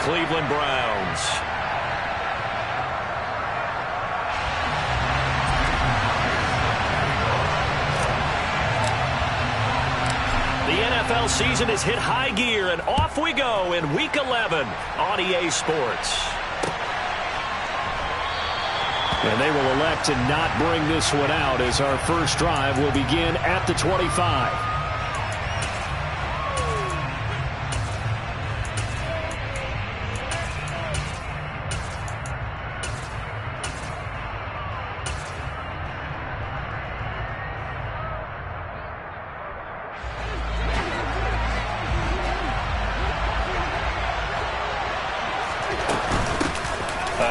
Cleveland Browns. The NFL season has hit high gear, and off we go in Week 11 on EA Sports. And they will elect to not bring this one out as our first drive will begin at the 25.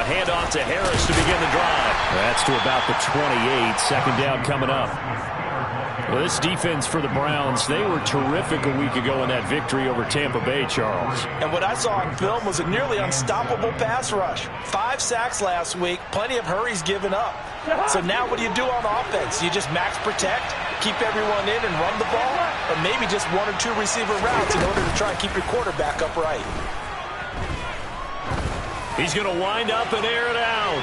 Handoff to Harris to begin the drive. That's to about the 28. Second down coming up. Well, this defense for the Browns, they were terrific a week ago in that victory over Tampa Bay, Charles. And what I saw on film was a nearly unstoppable pass rush. 5 sacks last week, plenty of hurries given up. So now what do you do on offense? You just max protect, keep everyone in and run the ball, or maybe just 1 or 2 receiver routes in order to try and keep your quarterback upright. He's going to wind up and air it out.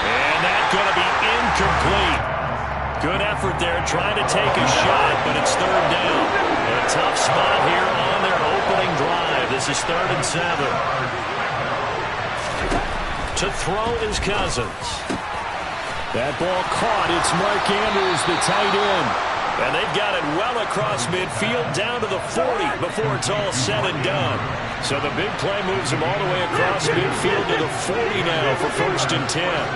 And that's going to be incomplete. Good effort there trying to take a shot, but it's third down. A tough spot here on their opening drive. This is 3rd and 7. To throw is Cousins. That ball caught. It's Mark Andrews, the tight end. And they've got it well across midfield down to the 40 before it's all said and done. So the big play moves him all the way across midfield to the 40 now for 1st and 10.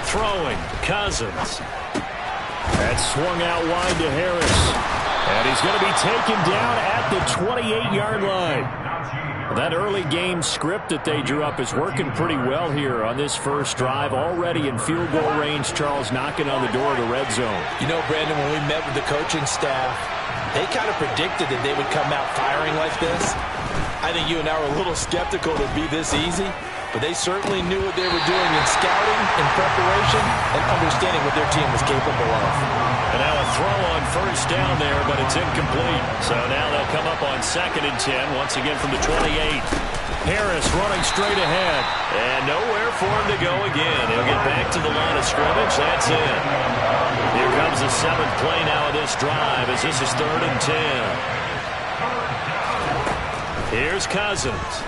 Throwing, Cousins. That's swung out wide to Harris. And he's going to be taken down at the 28-yard line. That early game script that they drew up is working pretty well here on this first drive. Already in field goal range, Charles knocking on the door of the red zone. You know, Brandon, when we met with the coaching staff, they kind of predicted that they would come out firing like this. I think you and I were a little skeptical it would be this easy, but they certainly knew what they were doing in scouting, in preparation, and understanding what their team was capable of. And now a throw on 1st down there, but it's incomplete. So now they'll come up on 2nd and 10, once again from the 28. Harris running straight ahead. And nowhere for him to go again. He'll get back to the line of scrimmage. That's it. Here comes the 7th play now of this drive as this is 3rd and 10. Here's Cousins.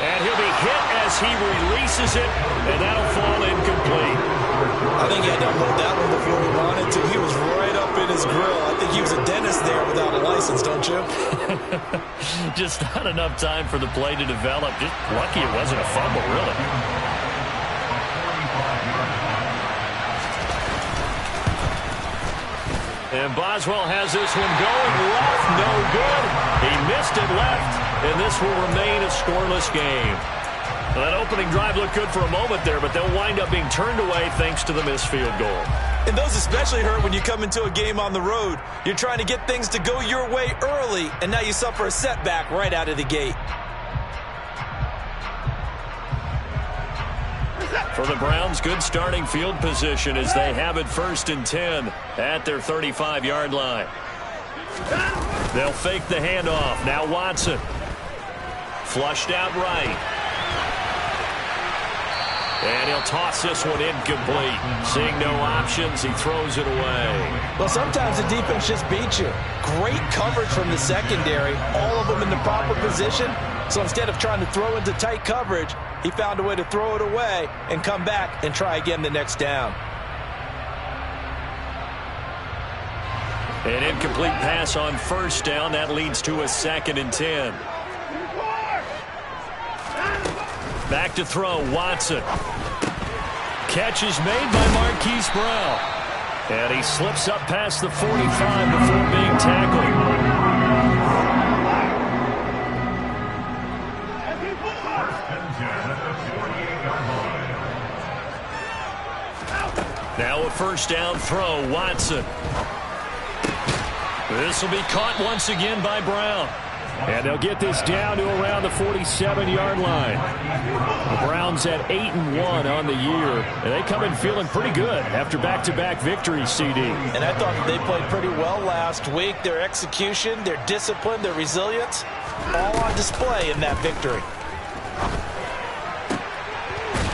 And he'll be hit as he releases it, and that'll fall incomplete. I think he had to hold that one before he wanted to. He was right up in his grill. I think he was a dentist there without a license, don't you? Just not enough time for the play to develop. Just lucky it wasn't a fumble, really. And Boswell has this one going left, no good. He missed it left, and this will remain a scoreless game. Well, that opening drive looked good for a moment there, but they'll wind up being turned away thanks to the missed field goal. And those especially hurt when you come into a game on the road. You're trying to get things to go your way early, and now you suffer a setback right out of the gate. For the Browns, good starting field position as they have it 1st and 10 at their 35-yard line. They'll fake the handoff. Now Watson. Flushed out right. And he'll toss this one incomplete. Seeing no options, he throws it away. Well, sometimes the defense just beats you. Great coverage from the secondary. All of them in the proper position. So instead of trying to throw into tight coverage, he found a way to throw it away and come back and try again the next down. An incomplete pass on 1st down. That leads to a 2nd and 10. Back to throw, Watson. Catch is made by Marquise Brown. And he slips up past the 45 before being tackled. Now a 1st down throw, Watson. This will be caught once again by Brown. And they'll get this down to around the 47-yard line. The Browns at 8-1 on the year. And they come in feeling pretty good after back-to-back victories, CD. And I thought they played pretty well last week. Their execution, their discipline, their resilience, all on display in that victory.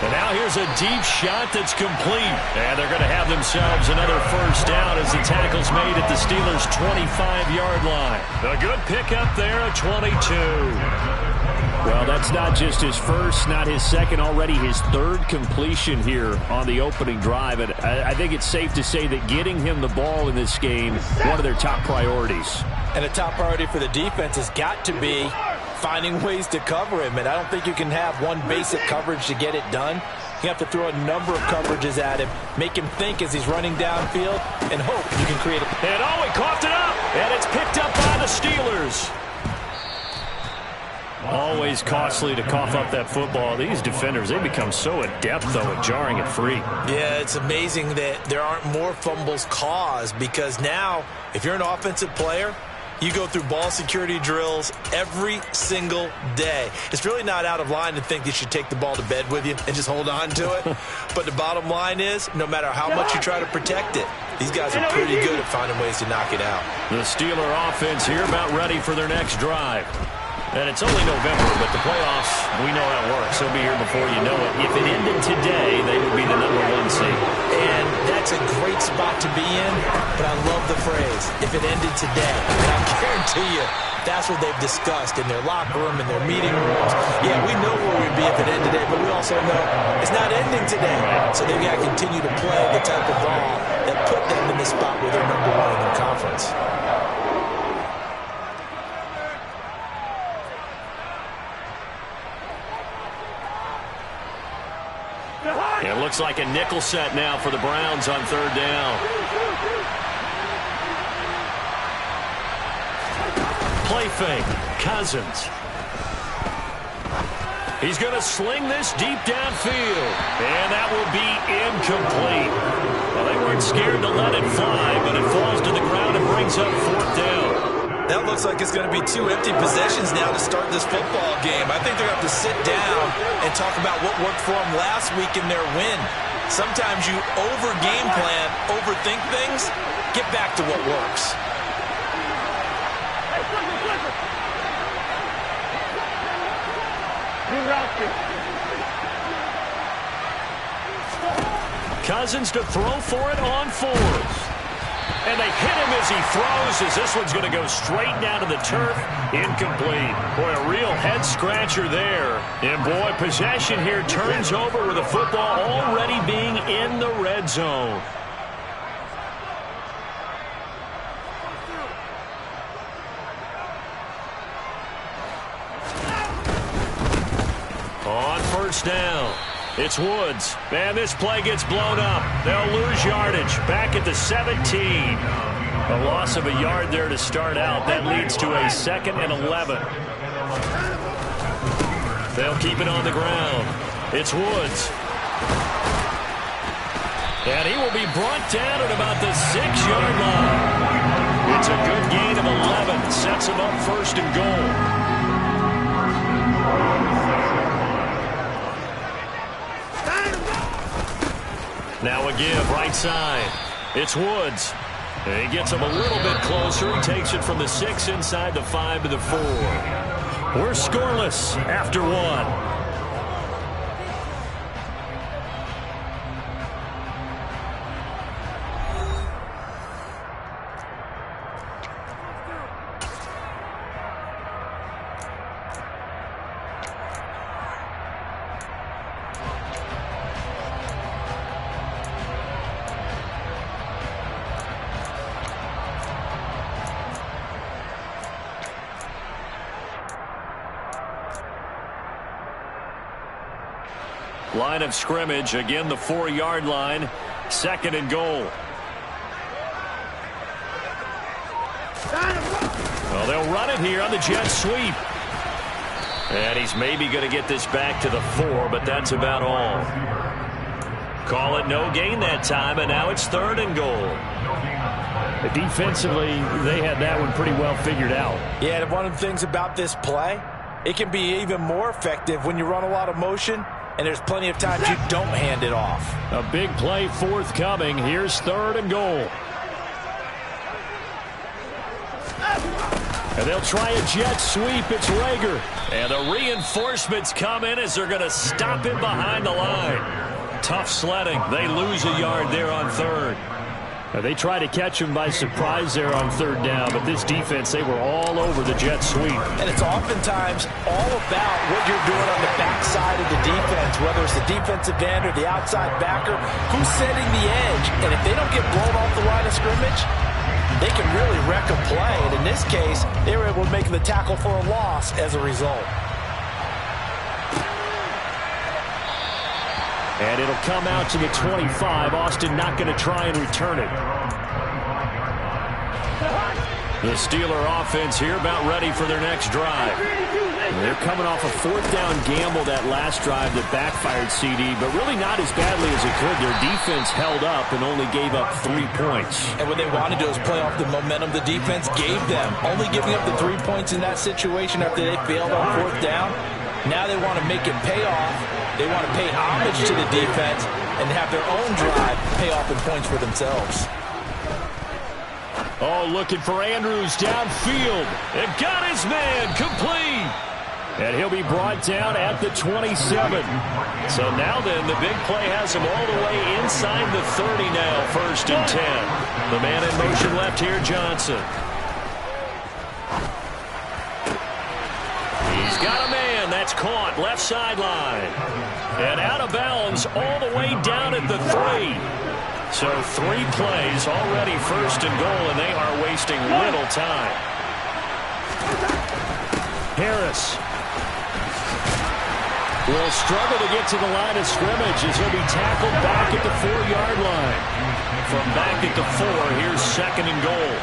And now here's a deep shot that's complete. And they're going to have themselves another first down as the tackle's made at the Steelers' 25-yard line. A good pickup there at 22. Well, that's not just his first, not his second, already his third completion here on the opening drive. And I think it's safe to say that getting him the ball in this game, one of their top priorities. And a top priority for the defense has got to be finding ways to cover him. And I don't think you can have one basic coverage to get it done. You have to throw a number of coverages at him, make him think as he's running downfield, and hope you can create a... And oh, he coughed it up! And it's picked up by the Steelers. Always costly to cough up that football. These defenders, they become so adept, though, at jarring it free. Yeah, it's amazing that there aren't more fumbles caused, because now, if you're an offensive player, you go through ball security drills every single day. It's really not out of line to think you should take the ball to bed with you and just hold on to it. But the bottom line is, no matter how much you try to protect it, these guys are pretty good at finding ways to knock it out. The Steeler offense here about ready for their next drive. And it's only November, but the playoffs, we know how it works. They'll be here before you know it. If it ended today, they would be the #1 seed. And that's a great spot to be in, but I love the phrase, if it ended today. And I guarantee you, that's what they've discussed in their locker room, in their meeting rooms. Yeah, we know where we'd be if it ended today, but we also know it's not ending today. So they've got to continue to play the type of ball that put them in the spot where they're #1 in their conference. It looks like a nickel set now for the Browns on third down. Play fake. Cousins. He's going to sling this deep downfield. And that will be incomplete. Well, they weren't scared to let it fly, but it falls to the ground and brings up fourth down. That looks like it's going to be 2 empty possessions now to start this football game. I think they're going to have to sit down and talk about what worked for them last week in their win. Sometimes you over-game plan, overthink things, get back to what works. Cousins to throw for it on fourth. And they hit him as he throws, as this one's going to go straight down to the turf. Incomplete. Boy, a real head-scratcher there. And, boy, possession here turns over with the football already being in the red zone. On first down. It's Woods. Man, this play gets blown up. They'll lose yardage. Back at the 17. A loss of a yard there to start out. That leads to a 2nd and 11. They'll keep it on the ground. It's Woods. And he will be brought down at about the 6-yard line. It's a good gain of 11. Sets him up first and goal. Now a give, right side. It's Woods. And he gets him a little bit closer. He takes it from the 6 inside the 5 to the 4. We're scoreless after 1. Line of scrimmage, again the 4-yard line, 2nd and goal. Well, they'll run it here on the jet sweep. And he's maybe going to get this back to the 4, but that's about all. Call it no gain that time, and now it's 3rd and goal. Defensively, they had that one pretty well figured out. Yeah, and one of the things about this play, it can be even more effective when you run a lot of motion and there's plenty of times you don't hand it off. A big play forthcoming. Here's 3rd and goal. And they'll try a jet sweep. It's Rager. And the reinforcements come in as they're going to stop him behind the line. Tough sledding. They lose a yard there on 3rd. They try to catch him by surprise there on 3rd down, but this defense, they were all over the jet sweep. And it's oftentimes all about what you're doing on the backside of the defense, whether it's the defensive end or the outside backer, who's setting the edge. And if they don't get blown off the line of scrimmage, they can really wreck a play. And in this case, they were able to make the tackle for a loss as a result. And it'll come out to the 25. Austin not going to try and return it. The Steeler offense here about ready for their next drive. They're coming off a 4th down gamble that last drive that backfired CD, but really not as badly as it could. Their defense held up and only gave up 3 points. And what they wanted to do is play off the momentum the defense gave them. Only giving up the 3 points in that situation after they failed on 4th down. Now they want to make it pay off. They want to pay homage to the defense and have their own drive pay off in points for themselves. Oh, looking for Andrews downfield. And got his man complete. And he'll be brought down at the 27. So now then, the big play has him all the way inside the 30 now, 1st and 10. The man in motion left here, Johnson. He's got a man. That's caught left sideline. And out of bounds all the way down at the 3. So 3 plays already 1st and goal, and they are wasting little time. Harris will struggle to get to the line of scrimmage as he'll be tackled back at the 4-yard line. From back at the 4, here's 2nd and goal.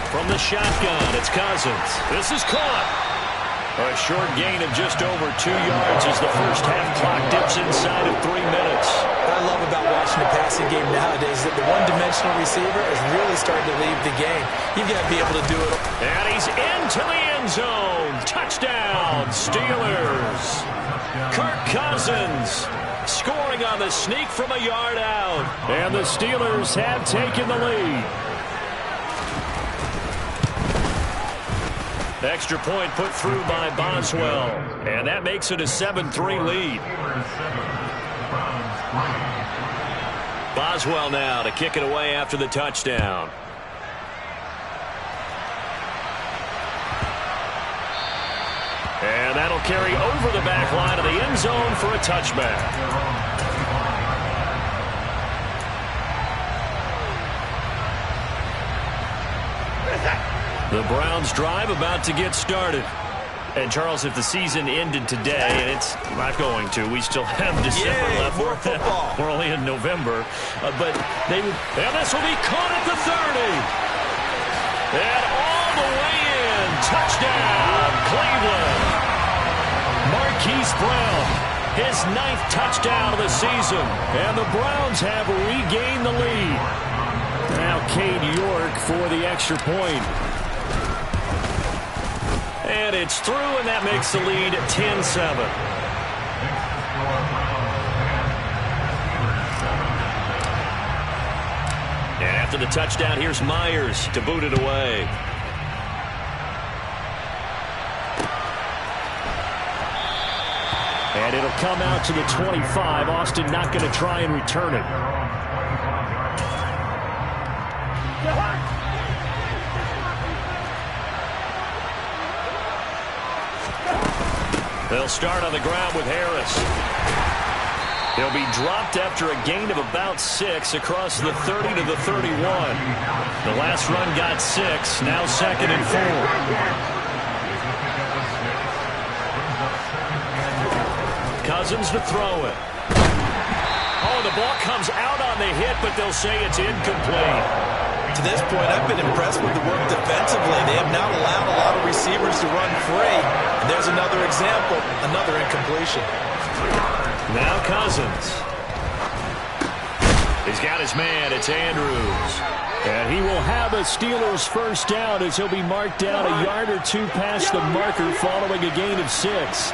From the shotgun, it's Cousins. This is caught. A short gain of just over 2 yards as the first half clock dips inside of 3 minutes. What I love about watching the passing game nowadays is that the one-dimensional receiver is really starting to leave the game. You've got to be able to do it. And he's into the end zone. Touchdown, Steelers. Kirk Cousins scoring on the sneak from a yard out. And the Steelers have taken the lead. Extra point put through by Boswell. And that makes it a 7-3 lead. Boswell now to kick it away after the touchdown. And that'll carry over the back line of the end zone for a touchback. The Browns drive about to get started. And, Charles, if the season ended today, and it's not going to, we still have December left. More football. We're only in November. But they would, and this will be caught at the 30. And all the way in. Touchdown, Cleveland. Marquise Brown, his 9th touchdown of the season. And the Browns have regained the lead. Now Cade York for the extra point. And it's through, and that makes the lead 10-7. And after the touchdown, here's Myers to boot it away. And it'll come out to the 25. Austin not going to try and return it. They'll start on the ground with Harris. He'll be dropped after a gain of about 6 across the 30 to the 31. The last run got 6, now 2nd and 4. Cousins to throw it. Oh, the ball comes out on the hit, but they'll say it's incomplete. To this point, I've been impressed with the work defensively. They have not allowed a lot of receivers to run free. And there's another example, another incompletion. Now Cousins. He's got his man. It's Andrews. And he will have a Steelers first down as he'll be marked down a yard or two past the marker following a gain of 6.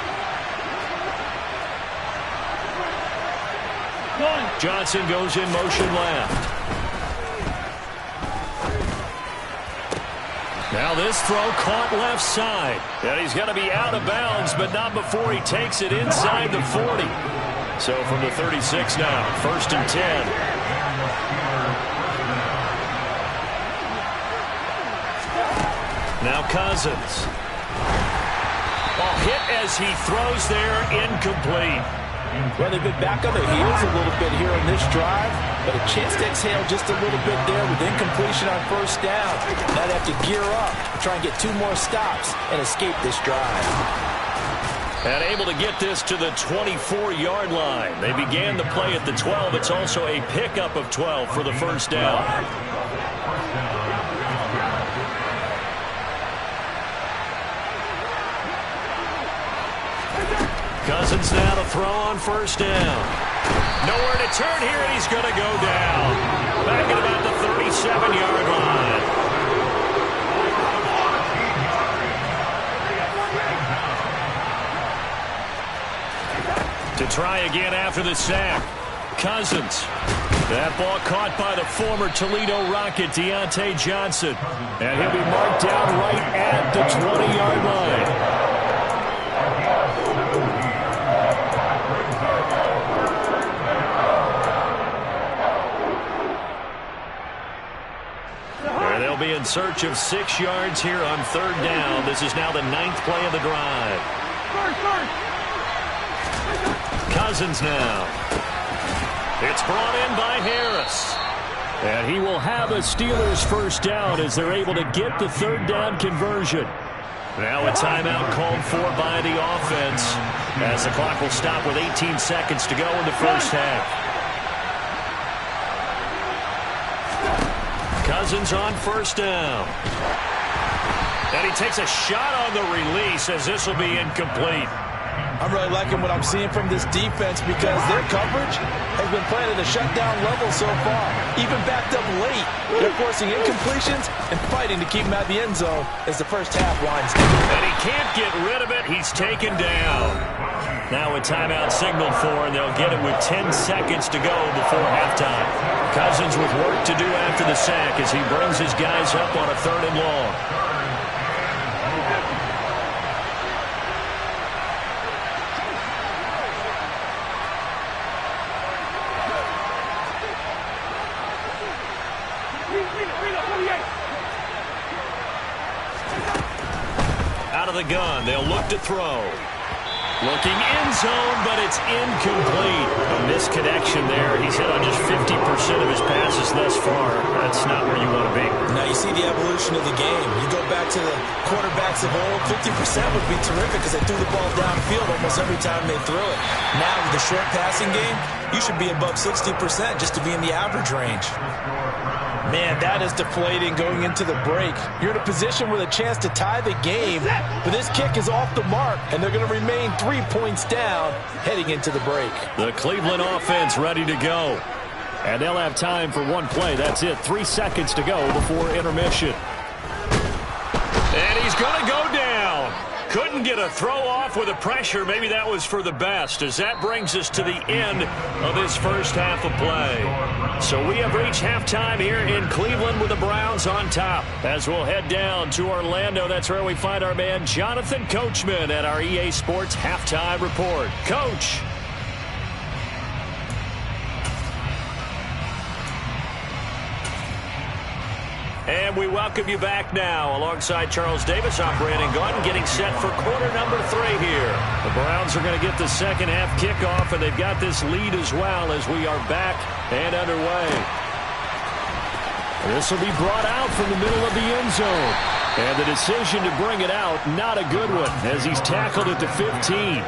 Johnson goes in motion left. Now this throw caught left side. And he's going to be out of bounds, but not before he takes it inside the 40. So from the 36 now, 1st and 10. Now Cousins. Ball hit as he throws there, incomplete. Well, they've been back on their heels a little bit here on this drive, but a chance to exhale just a little bit there with incompletion on first down. Now they have to gear up, try and get 2 more stops, and escape this drive. And able to get this to the 24-yard line. They began the play at the 12. It's also a pickup of 12 for the first down. Cousins now to throw on first down. Nowhere to turn here, and he's going to go down. Back at about the 37-yard line. To try again after the sack. Cousins. That ball caught by the former Toledo Rocket, Deontay Johnson. And he'll be marked down right at the 20-yard line. They'll be in search of 6 yards here on 3rd down. This is now the 9th play of the drive. Cousins now. It's brought in by Harris. And he will have a Steelers first down as they're able to get the 3rd down conversion. Now a timeout called for by the offense as the clock will stop with 18 seconds to go in the first half. Cousins on first down. And he takes a shot on the release as this will be incomplete. I'm really liking what I'm seeing from this defense because their coverage has been playing at a shutdown level so far. Even backed up late, they're forcing incompletions and fighting to keep him out of the end zone as the first half winds down. And he can't get rid of it. He's taken down. Now a timeout signaled for, and they'll get it with 10 seconds to go before halftime. Cousins with work to do after the sack as he brings his guys up on a 3rd and long. Out of the gun, they'll look to throw. Looking end zone, but it's incomplete. A misconnection there. He's hit on just 50% of his passes thus far. That's not where you want to be. Now you see the evolution of the game. You go back to the quarterbacks of old, 50% would be terrific because they threw the ball downfield almost every time they threw it. Now with the short passing game, you should be above 60% just to be in the average range. Man, that is deflating going into the break. You're in a position with a chance to tie the game, but this kick is off the mark, and they're going to remain 3 points down heading into the break. The Cleveland offense ready to go. And they'll have time for one play. That's it. 3 seconds to go before intermission. And he's going to go down. Couldn't get a throw off with the pressure. Maybe that was for the best, as that brings us to the end of this first half of play. So we have reached halftime here in Cleveland with the Browns on top. As we'll head down to Orlando, that's where we find our man Jonathan Coachman at our EA Sports Halftime Report. Coach. And we welcome you back now alongside Charles Davis, I'm Brandon Gaudin, getting set for quarter number 3 here. The Browns are going to get the second half kickoff, and they've got this lead as well as we are back and underway. This will be brought out from the middle of the end zone. And the decision to bring it out, not a good one, as he's tackled at the 15.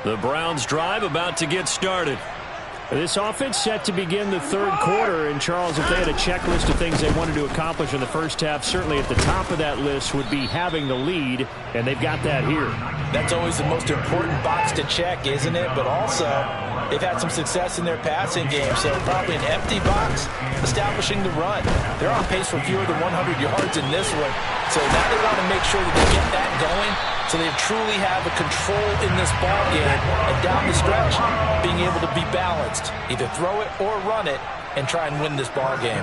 The Browns drive about to get started. This offense set to begin the third quarter. And, Charles, if they had a checklist of things they wanted to accomplish in the first half, certainly at the top of that list would be having the lead, and they've got that here. That's always the most important box to check, isn't it? But also, they've had some success in their passing game, so probably an empty box establishing the run. They're on pace for fewer than 100 yards in this one, so now they want to make sure that they get that going so they truly have a control in this ball game, and down the stretch, being able to be balanced. Either throw it or run it and try and win this ball game.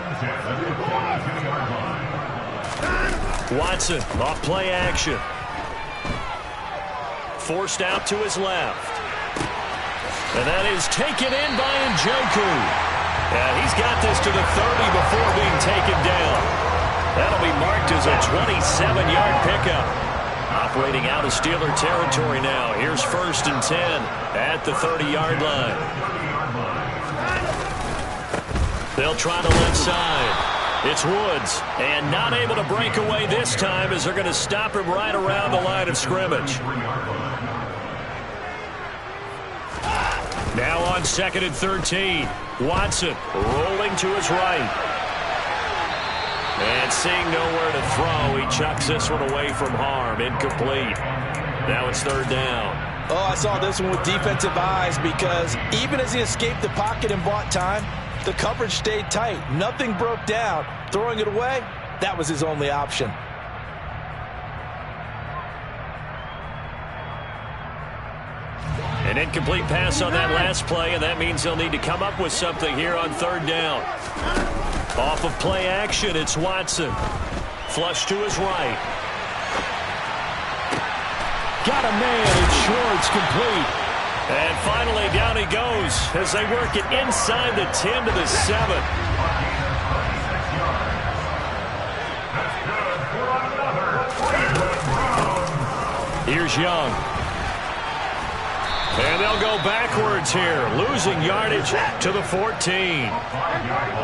Watson off play action. Forced out to his left. And that is taken in by Njoku. And he's got this to the 30 before being taken down. That'll be marked as a 27-yard pickup. Operating out of Steeler territory now. Here's 1st and 10 at the 30-yard line. They'll try the left side. It's Woods, and not able to break away this time as they're going to stop him right around the line of scrimmage. Now on 2nd and 13. Watson rolling to his right. And seeing nowhere to throw, he chucks this one away from harm. Incomplete. Now it's 3rd down. Oh, I saw this one with defensive eyes because even as he escaped the pocket and bought time, the coverage stayed tight. Nothing broke down. Throwing it away, that was his only option. An incomplete pass on that last play, and that means they'll need to come up with something here on 3rd down. Off of play action, it's Watson. Flush to his right. Got a man, it's short, it's complete. And finally down he goes as they work it inside the 10 to the 7. Here's Young. And they'll go backwards here, losing yardage to the 14.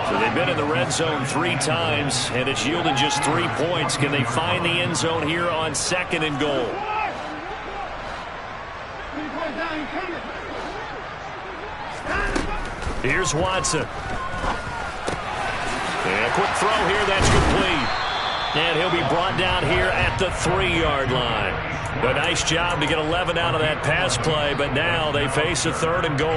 So they've been in the red zone 3 times, and it's yielded just 3 points. Can they find the end zone here on 2nd and goal? Here's Watson. And a quick throw here, that's complete. And he'll be brought down here at the 3-yard line. A nice job to get 11 out of that pass play, but now they face a 3rd and goal.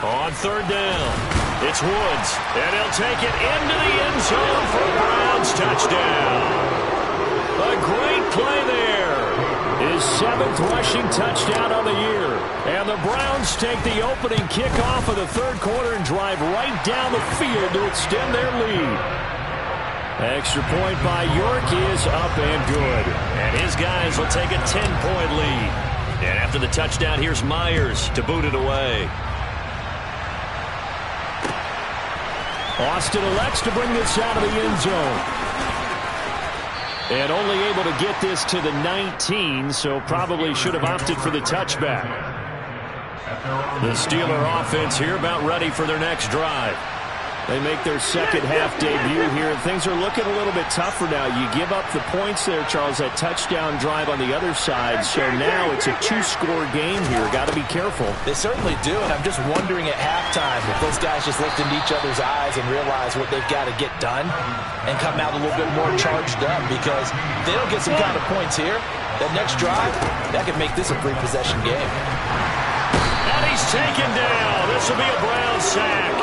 On 3rd down, it's Woods, and he'll take it into the end zone for a Browns touchdown. A great play there. His 7th rushing touchdown on the year. And the Browns take the opening kickoff of the 3rd quarter and drive right down the field to extend their lead. Extra point by York is up and good. And his guys will take a 10-point lead. And after the touchdown, here's Myers to boot it away. Austin elects to bring this out of the end zone. And only able to get this to the 19, so probably should have opted for the touchback. The Steeler offense here about ready for their next drive. They make their 2nd half debut here, and things are looking a little bit tougher now. You give up the points there, Charles, that touchdown drive on the other side, so now it's a 2-score game here. Got to be careful. They certainly do, and I'm just wondering at halftime if those guys just looked into each other's eyes and realize what they've got to get done and come out a little bit more charged up, because if they don't get some kind of points here, that next drive, that could make this a 3-possession game. And he's taken down. This will be a Brown sack.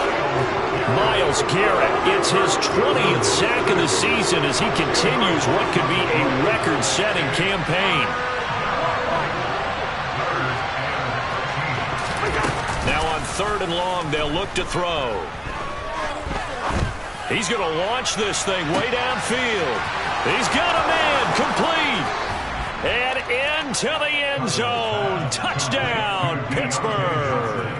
Myles Garrett, it's his 20th sack of the season as he continues what could be a record-setting campaign. Now on 3rd and long, they'll look to throw. He's going to launch this thing way downfield. He's got a man, complete. And into the end zone. Touchdown, Pittsburgh.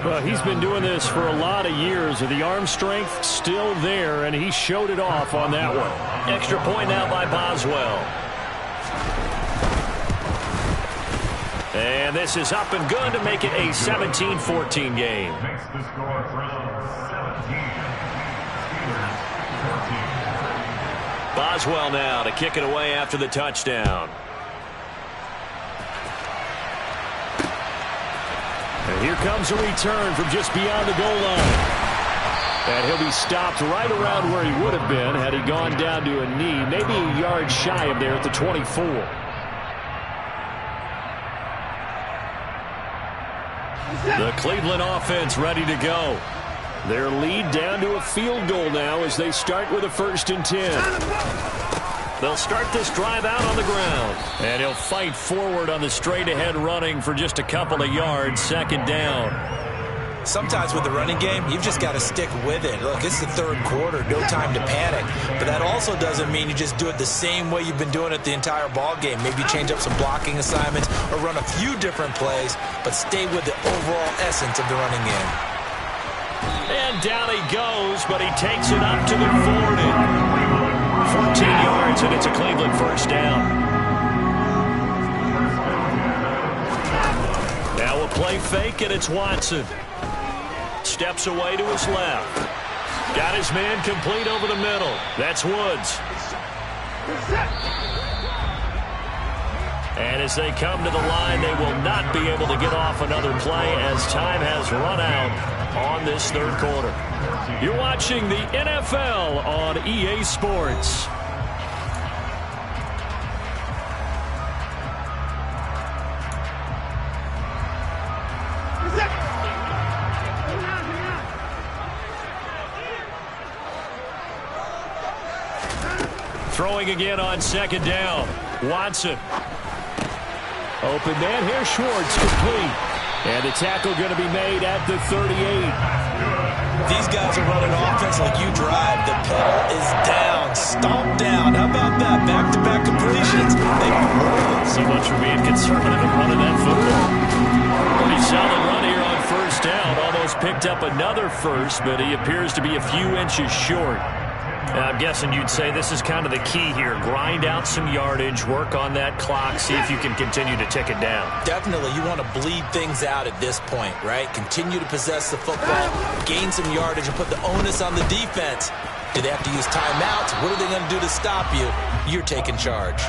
Well, he's been doing this for a lot of years. The arm strength still there, and he showed it off on that one. Extra point now by Boswell. And this is up and good to make it a 17-14 game. Boswell now to kick it away after the touchdown. And here comes a return from just beyond the goal line. And he'll be stopped right around where he would have been had he gone down to a knee, maybe a yard shy of there at the 24. The Cleveland offense ready to go. Their lead down to a field goal now as they start with a 1st and 10. They'll start this drive out on the ground. And he'll fight forward on the straight-ahead running for just a couple of yards, 2nd down. Sometimes with the running game, you've just got to stick with it. Look, it's the 3rd quarter, no time to panic. But that also doesn't mean you just do it the same way you've been doing it the entire ball game. Maybe change up some blocking assignments or run a few different plays, but stay with the overall essence of the running game. And down he goes, but he takes it up to the 40. 14 yards, and it's a Cleveland 1st down. Now a play fake, and it's Watson. Steps away to his left. Got his man complete over the middle. That's Woods. And as they come to the line, they will not be able to get off another play as time has run out on this 3rd quarter. You're watching the NFL on EA Sports. Throwing again on 2nd down. Watson. Open man here. Schwartz complete. And the tackle going to be made at the 38. These guys are running offense like you drive. The pedal is down. Stomp down. How about that? Back-to-back completions. They are rolling. So much for being conservative and running that football. Pretty solid run here on 1st down. Almost picked up another first, but he appears to be a few inches short. I'm guessing you'd say this is kind of the key here. Grind out some yardage, work on that clock, see if you can continue to tick it down. Definitely. You want to bleed things out at this point, right? Continue to possess the football, gain some yardage, and put the onus on the defense. Do they have to use timeouts? What are they going to do to stop you? You're taking charge.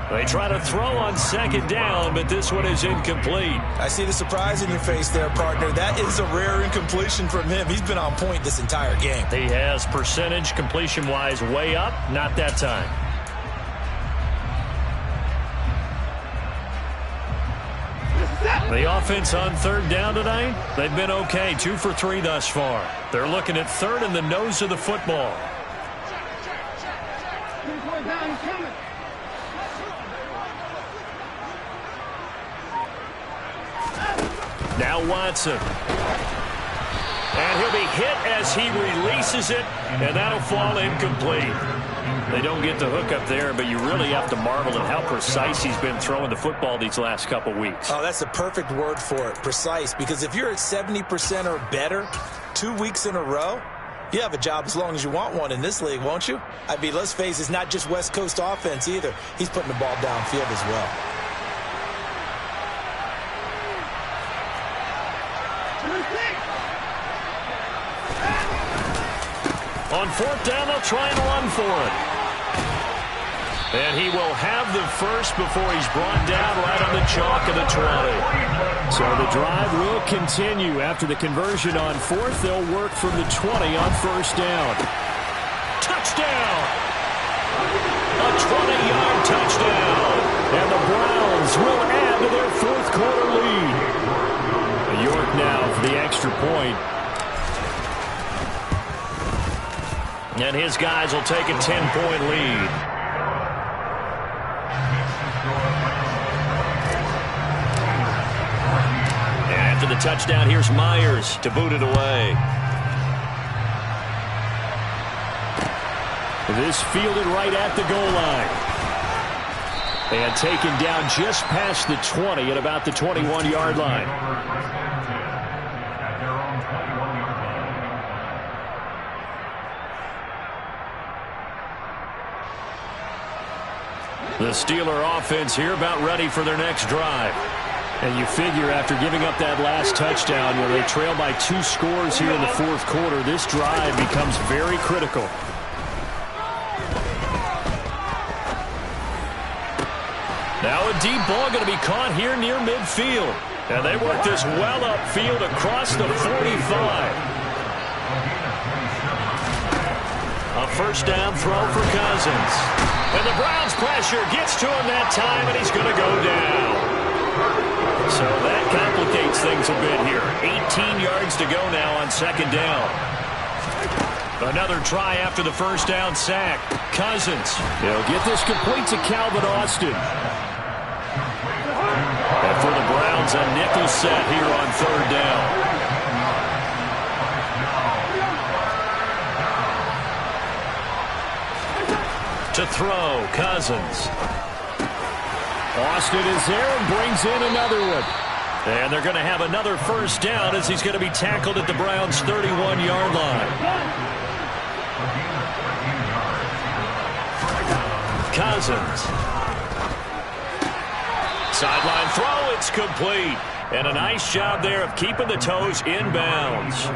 They try to throw on 2nd down, but this one is incomplete. I see the surprise in your face there, partner. That is a rare incompletion from him. He's been on point this entire game. He has percentage completion-wise way up, not that time. The offense on 3rd down tonight, they've been okay, 2 for 3 thus far. They're looking at 3rd in the nose of the football. Now Watson. And he'll be hit as he releases it, and that'll fall incomplete. They don't get the hook up there, but you really have to marvel at how precise he's been throwing the football these last couple weeks. Oh, that's the perfect word for it, precise. Because if you're at 70% or better 2 weeks in a row, you have a job as long as you want one in this league, won't you? I mean, let's face it, it's not just West Coast offense either. He's putting the ball downfield as well. On 4th down, they'll try and run for it. And he will have the first before he's brought down right on the chalk of the 20. So the drive will continue. After the conversion on 4th, they'll work from the 20 on 1st down. Touchdown! A 20-yard touchdown. And the Browns will add to their 4th quarter lead. York now for the extra point. And his guys will take a 10-point lead. And after the touchdown, here's Myers to boot it away. This fielded right at the goal line. And taken down just past the 20 at about the 21-yard line. The Steeler offense here about ready for their next drive. And you figure after giving up that last touchdown when they trail by 2 scores here in the 4th quarter, this drive becomes very critical. Now a deep ball going to be caught here near midfield. And they work this well upfield across the 45. A first down throw for Cousins. And the Browns pressure gets to him that time, and he's going to go down. So that complicates things a bit here. 18 yards to go now on second down. Another try after the first down sack. Cousins. He'll get this complete to Calvin Austin. And for the Browns, a nickel set here on third down. To throw, Cousins. Austin is there and brings in another one. And they're going to have another first down as he's going to be tackled at the Browns' 31-yard line. Cousins. Sideline throw, it's complete. And a nice job there of keeping the toes inbounds.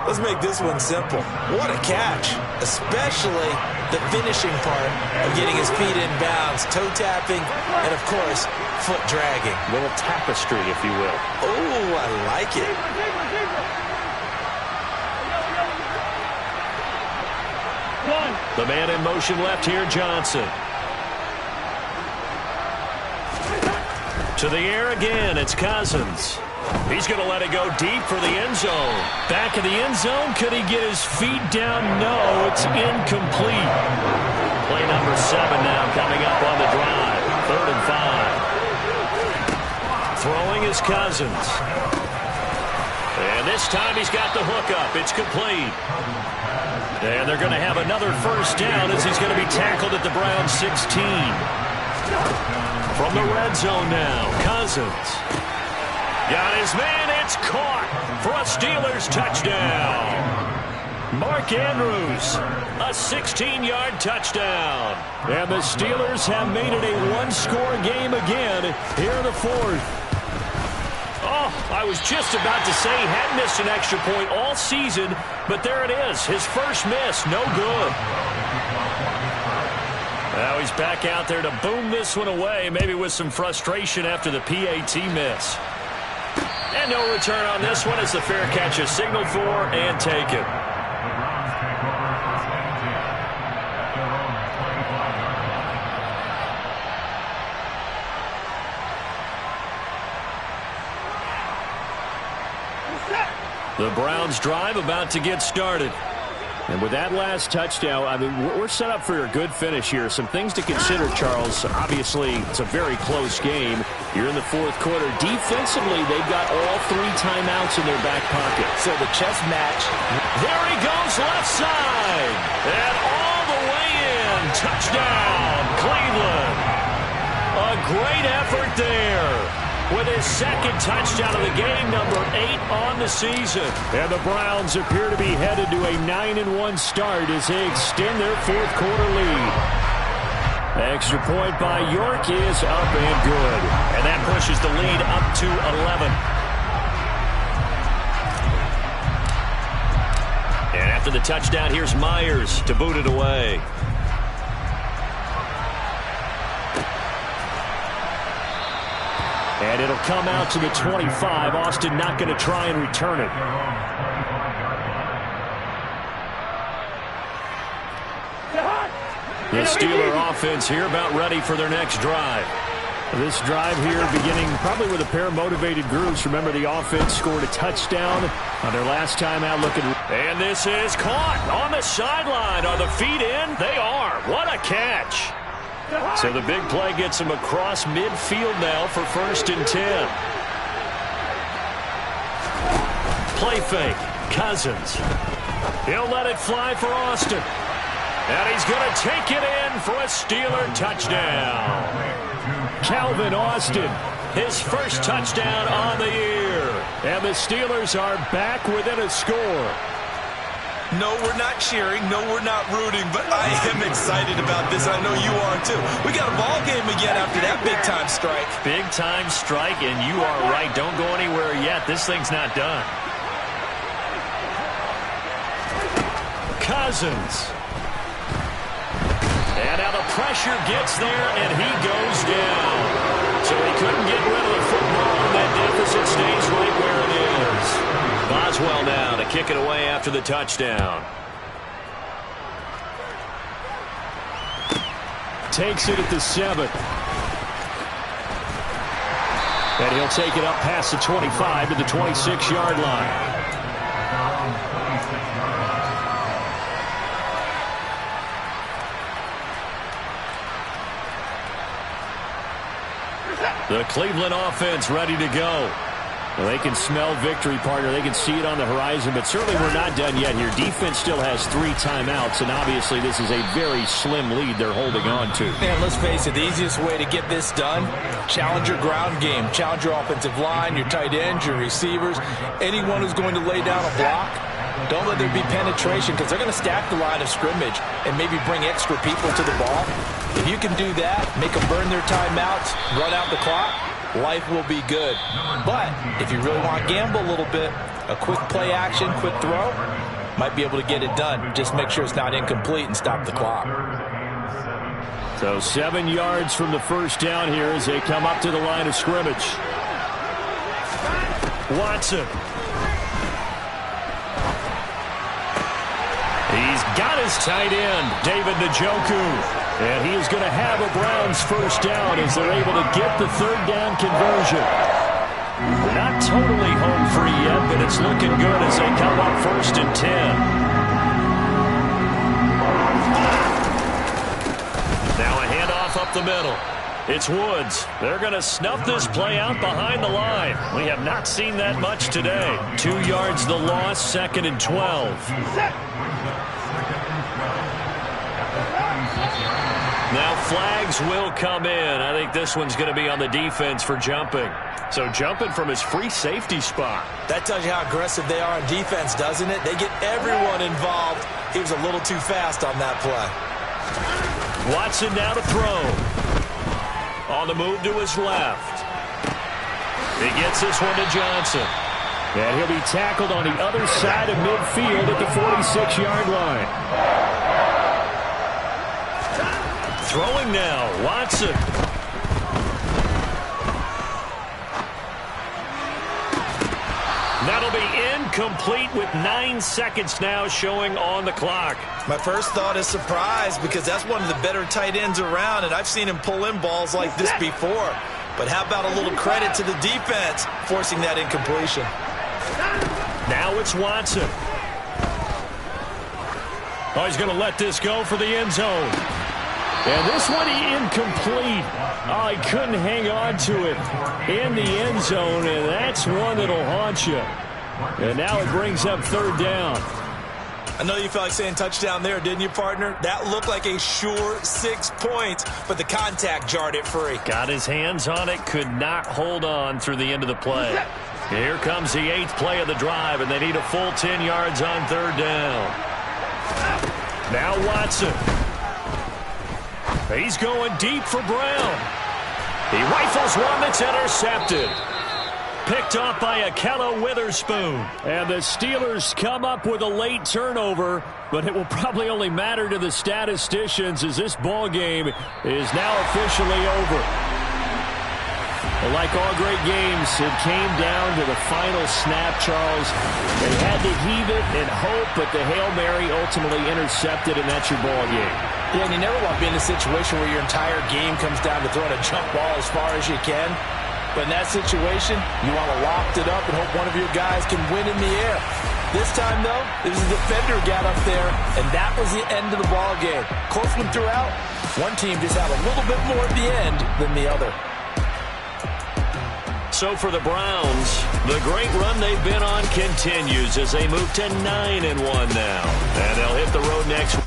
Let's make this one simple. What a catch, especially the finishing part of getting his feet in bounds, toe tapping, and of course, foot dragging. A little tapestry, if you will. Oh, I like it. The man in motion left here, Johnson. To the air again, it's Cousins. He's going to let it go deep for the end zone. Back in the end zone, could he get his feet down? No, it's incomplete. Play number 7 now coming up on the drive. 3rd and 5. Throwing is Cousins. And this time he's got the hook up. It's complete. And they're going to have another first down as he's going to be tackled at the Browns 16. From the red zone now, Cousins. Got his man, it's caught for a Steelers touchdown. Mark Andrews, a 16-yard touchdown. And the Steelers have made it a one-score game again here in the 4th. Oh, I was just about to say he hadn't missed an extra point all season, but there it is, his first miss, no good. Now he's back out there to boom this one away, maybe with some frustration after the PAT miss. And no return on this one as the fair catch is signaled for and taken. The Browns drive about to get started. And with that last touchdown, I mean, we're set up for a good finish here. Some things to consider, Charles. Obviously, it's a very close game. You're in the 4th quarter. Defensively, they've got all 3 timeouts in their back pocket. So the chess match. There he goes, left side. And all the way in. Touchdown, Cleveland. A great effort there. With his 2nd touchdown of the game, number 8 on the season. And the Browns appear to be headed to a 9-1 start as they extend their 4th quarter lead. Extra point by York is up and good. And that pushes the lead up to 11. And after the touchdown, here's Myers to boot it away. And it'll come out to the 25. Austin not going to try and return it. The Steeler offense here about ready for their next drive. This drive here beginning probably with a pair of motivated groups. Remember, the offense scored a touchdown on their last time out looking. And this is caught on the sideline. Are the feet in? They are. What a catch. So the big play gets him across midfield now for 1st and 10. Play fake. Cousins. He'll let it fly for Austin. And he's going to take it in for a Steeler touchdown. Calvin Austin, his first touchdown on the year. And the Steelers are back within a score. No, we're not cheering. No, we're not rooting. But I am excited about this. I know you are, too. We got a ball game again after that big-time strike. Big-time strike, and you are right. Don't go anywhere yet. This thing's not done. Cousins. And And now the pressure gets there, and he goes down. So he couldn't get rid of the football, and that deficit stays right where it is. Boswell now to kick it away after the touchdown. Takes it at the 7. And he'll take it up past the 25 to the 26-yard line. The Cleveland offense ready to go. Well, they can smell victory, partner. They can see it on the horizon, but certainly we're not done yet here. Defense still has 3 timeouts, and obviously this is a very slim lead they're holding on to. And let's face it, the easiest way to get this done, challenge your ground game. Challenge your offensive line, your tight ends, your receivers, anyone who's going to lay down a block. Don't let there be penetration because they're going to stack the line of scrimmage and maybe bring extra people to the ball. If you can do that, make them burn their timeouts, run out the clock, life will be good. But if you really want to gamble a little bit, a quick play action, quick throw, might be able to get it done. Just make sure it's not incomplete and stop the clock. So 7 yards from the first down here as they come up to the line of scrimmage. Watson. He's got his tight end, David Njoku. And he is going to have a Browns first down as they're able to get the 3rd down conversion. Not totally home free yet, but it's looking good as they come up 1st and 10. Now a handoff up the middle. It's Woods. They're going to snuff this play out behind the line. We have not seen that much today. 2 yards the loss, 2nd and 12. Now flags will come in. I think this one's going to be on the defense for jumping. So jumping from his free safety spot. That tells you how aggressive they are on defense, doesn't it? They get everyone involved. He was a little too fast on that play. Watson now to throw. On the move to his left. He gets this one to Johnson. And he'll be tackled on the other side of midfield at the 46-yard line. Throwing now, Watson. That'll be incomplete with 9 seconds now showing on the clock. My first thought is surprise because that's one of the better tight ends around, and I've seen him pull in balls like this before. But how about a little credit to the defense forcing that incompletion? Now it's Watson. Oh, he's going to let this go for the end zone. And this one incomplete. Oh, he couldn't hang on to it in the end zone, and that's one that'll haunt you. And now it brings up 3rd down. I know you felt like saying touchdown there, didn't you, partner? That looked like a sure 6 points, but the contact jarred it free. Got his hands on it, could not hold on through the end of the play. Here comes the 8th play of the drive, and they need a full 10 yards on 3rd down. Now Watson. He's going deep for Brown. He rifles one that's intercepted. Picked off by Akello Witherspoon. And the Steelers come up with a late turnover, but it will probably only matter to the statisticians as this ball game is now officially over. Well, like all great games, it came down to the final snap, Charles. They had to heave it and hope, but the Hail Mary ultimately intercepted, and that's your ball game. Yeah, and you never want to be in a situation where your entire game comes down to throwing a jump ball as far as you can. But in that situation, you want to lock it up and hope one of your guys can win in the air. This time, though, there's a defender got up there, and that was the end of the ball game. Close one throughout. One team just had a little bit more at the end than the other. So for the Browns, the great run they've been on continues as they move to 9-1 now. And they'll hit the road next week.